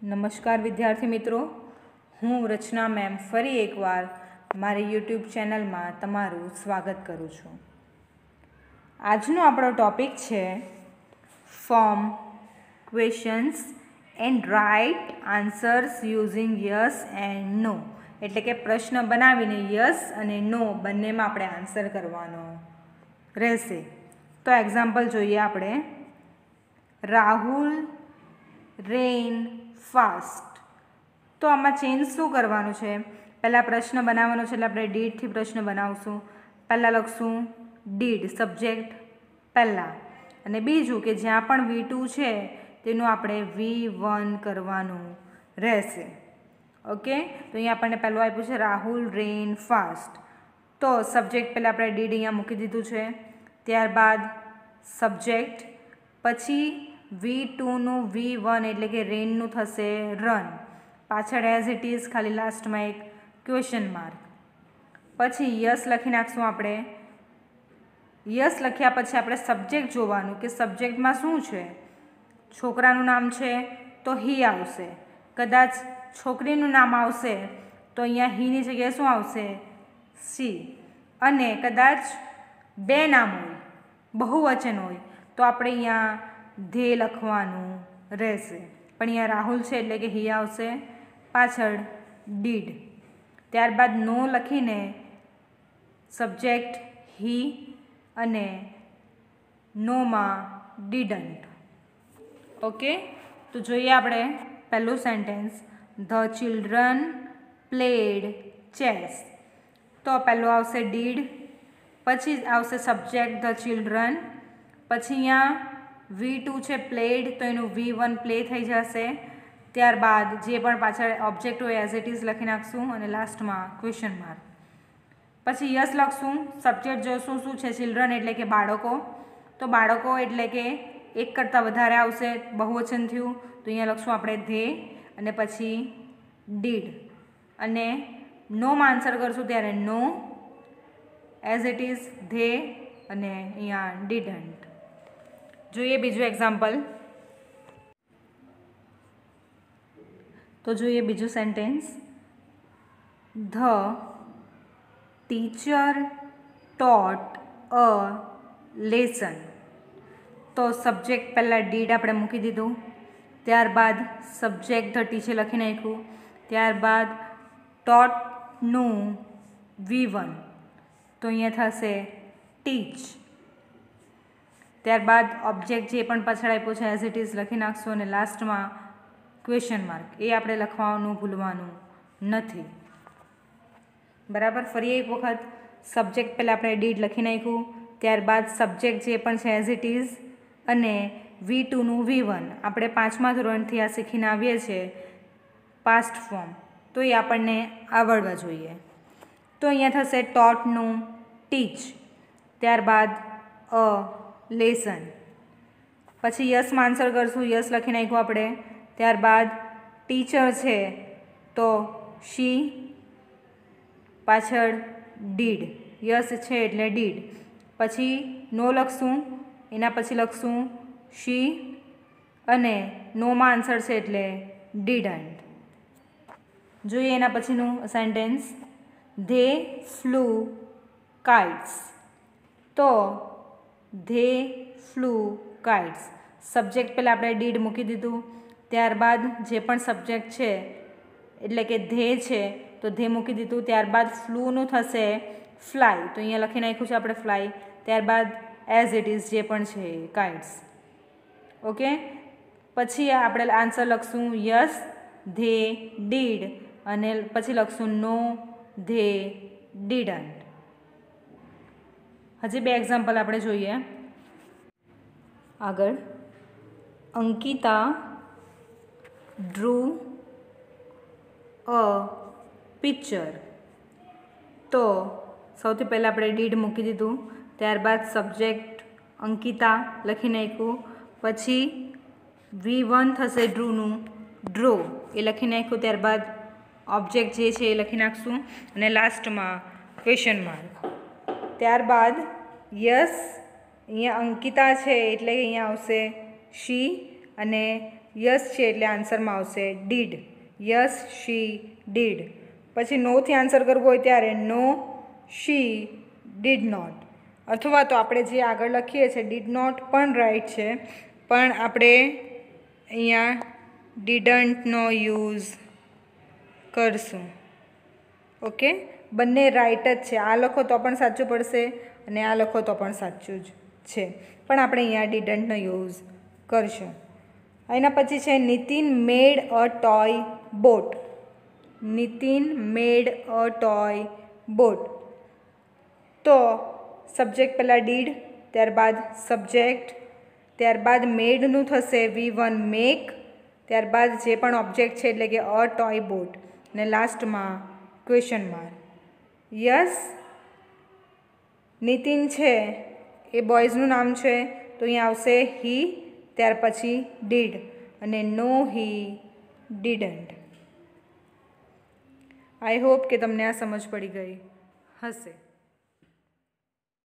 નમસ્કાર વિદ્યાર્થી મિત્રો, હું રચના મેમ ફરી એકવાર મારી યુટ્યુબ ચેનલમાં તમારું સ્વાગત કરું છું. આજનો આપણો ટૉપિક છે form questions and right answers using yes and no. એટલે કે પ્રશ્ન બનાવીને યસ અને નો બંનેમાં આપણે આન્સર કરવાનો રહેશે. તો એક્ઝામ્પલ જોઈએ આપણે. રાહુલ રેન ફાસ્ટ. તો આમાં ચેન્જ શું કરવાનું છે? પહેલાં પ્રશ્ન બનાવવાનો છે એટલે આપણે ડીડથી પ્રશ્ન બનાવશું. પહેલાં લખશું ડીડ સબ્જેક્ટ પહેલાં, અને બીજું કે જ્યાં પણ V2 છે તેનું આપણે V1 કરવાનું રહેશે. ઓકે, તો અહીંયા આપણને પહેલું આપ્યું છે રાહુલ રેન ફાસ્ટ. તો સબ્જેક્ટ પહેલાં આપણે ડીડ અહીંયા મૂકી દીધું છે. ત્યારબાદ સબ્જેક્ટ, પછી V2નું V1 એટલે કે રેનનું થશે રન. પાછળ એઝ ઇટ ઇઝ ખાલી લાસ્ટમાં એક ક્વેશ્ચન માર્ક. પછી યસ લખી નાખશું આપણે. યસ લખ્યા પછી આપણે સબ્જેક્ટ જોવાનું કે સબ્જેક્ટમાં શું છે. છોકરાનું નામ છે તો હી આવશે. કદાચ છોકરીનું નામ આવશે તો અહીંયા હીની જગ્યાએ શું આવશે? સી. અને કદાચ બે નામ હોય, બહુવચન હોય, તો આપણે અહીંયા ધે લખવાનું રહેશે. પણ અહીંયા રાહુલ છે એટલે કે હી આવશે, પાછળ ડીડ. ત્યારબાદ નો લખીને સબ્જેક્ટ હી અને નોમાં ડીડન્ટ. ઓકે, તો જોઈએ આપણે પહેલું sentence. The children played chess. તો પહેલું આવશે ડીડ, પછી આવશે સબ્જેક્ટ ધ ચિલ્ડ્રન, પછી અહીંયા V2 છે પ્લેડ તો એનું V1 પ્લે થઈ જશે. ત્યારબાદ જે પણ પાછળ ઓબ્જેક્ટ હોય એઝ ઇટ ઇઝ લખી નાખશું અને લાસ્ટમાં ક્વેશ્ચન માર્ક. પછી યસ લખશું. સબ્જેક્ટ જોશું શું છે? ચિલ્ડ્રન એટલે કે બાળકો. તો બાળકો એટલે કે એક કરતાં વધારે આવશે, બહુવચન થયું, તો અહીંયા લખશું આપણે ધે અને પછી ડીડ. અને નોમાં આન્સર કરશું ત્યારે નો એઝ ઇટ ઇઝ ધે અને અહીંયા ડીડન્ટ. જોઈએ બીજું એક્ઝામ્પલ. તો જોઈએ બીજું sentence. The teacher taught a lesson. તો સબ્જેક્ટ પહેલાં ડીડ આપણે મૂકી દીધું. ત્યારબાદ સબ્જેક્ટ ધ ટીચર લખી નાખ્યું. ત્યારબાદ ટોટનું V1, તો અહીંયા થશે ટીચ. ત્યારબાદ ઓબ્જેક્ટ જે પણ પાછળ આપ્યો છે એઝ ઇટ ઇઝ લખી નાખશું અને લાસ્ટમાં ક્વેશ્ચન માર્ક. એ આપણે લખવાનું ભૂલવાનું નથી. બરાબર. ફરી એક વખત સબ્જેક્ટ પહેલાં આપણે ડીડ લખી નાખ્યું. ત્યારબાદ સબ્જેક્ટ જે પણ છે એઝ ઇટ ઇઝ અને V2નું V1. આપણે 5મા ધોરણથી આ શીખીને આવીએ છીએ પાસ્ટ ફોર્મ, તો એ આપણને આવડવા જોઈએ. તો અહીંયા થશે ટોટનું ટીચ, ત્યારબાદ અ લેસન. પછી યસમાં આન્સર કરશું. યસ લખી નાખ્યું આપણે. ત્યારબાદ ટીચર છે તો શી, પાછળ ડીડ. યસ છે એટલે ડીડ. પછી નો લખશું, એના પછી લખશું શી અને નોમાં આન્સર છે એટલે ડીડન્ટ. જોઈએ એના પછીનું સેન્ટેન્સ. They flew kites. તો ધે ફ્લુ કાઇટ્સ. સબ્જેક્ટ પહેલાં આપણે ડીડ મૂકી દીધું. ત્યારબાદ જે પણ સબ્જેક્ટ છે એટલે કે ધે છે તો ધે મૂકી દીધું. ત્યારબાદ ફ્લૂનું થશે ફ્લાય, તો અહીંયા લખી નાખ્યું છે આપણે ફ્લાય. ત્યારબાદ એઝ ઇટ ઇઝ જે પણ છે કાઇટ્સ. ઓકે, પછી આપણે આન્સર લખશું યસ ધે ડીડ અને પછી લખશું નો ધે ડીડન્ટ. હજી બે એક્ઝામ્પલ આપણે જોઈએ. આગળ. Ankita drew a picture. તો સૌથી પહેલાં આપણે ડીડ મૂકી દીધું. ત્યારબાદ સબ્જેક્ટ અંકિતા લખી નાખ્યું. પછી V1 થશે ડ્રુનું ડ્રો, એ લખી નાખ્યું. ત્યારબાદ ઓબ્જેક્ટ જે છે એ લખી નાખશું અને લાસ્ટમાં ક્વેશ્ચન માર્ક. ત્યારબાદ યસ, અહીંયા અંકિતા છે એટલે અહીંયા આવશે શી અને યસ છે એટલે આન્સરમાં આવશે ડીડ. Yes she did. પછી નોથી આન્સર કરવો હોય ત્યારે નો શી ડીડ નોટ. અથવા તો આપણે જે આગળ લખીએ છીએ ડીડ નોટ પણ રાઈટ છે, પણ આપણે અહીંયા ડીડન્ટનો યુઝ કરશું. ઓકે, બંને રાઈટ જ છે. આ લખો તો પણ સાચું પડશે અને આ લખો તો પણ સાચું જ છે, પણ આપણે અહીંયા ડીડન્ટનો યુઝ કરશું. એના પછી છે Nitin made a toy boat. Nitin made a toy boat. તો સબ્જેક્ટ પહેલાં ડીડ, ત્યારબાદ સબ્જેક્ટ, ત્યારબાદ મેડનું થશે V1 મેક, ત્યારબાદ જે પણ ઓબ્જેક્ટ છે એટલે કે અ ટોય બોટ, અને લાસ્ટમાં ક્વેશ્ચન માર્ક. યસ નીતિન છે એ બોયઝનું નામ છે, તો અહીંયા આવશે હી, ત્યાર પછી ડીડ, અને નો હી ડીડન્ટ. આઈ હોપ કે તમને આ સમજ પડી ગઈ હશે.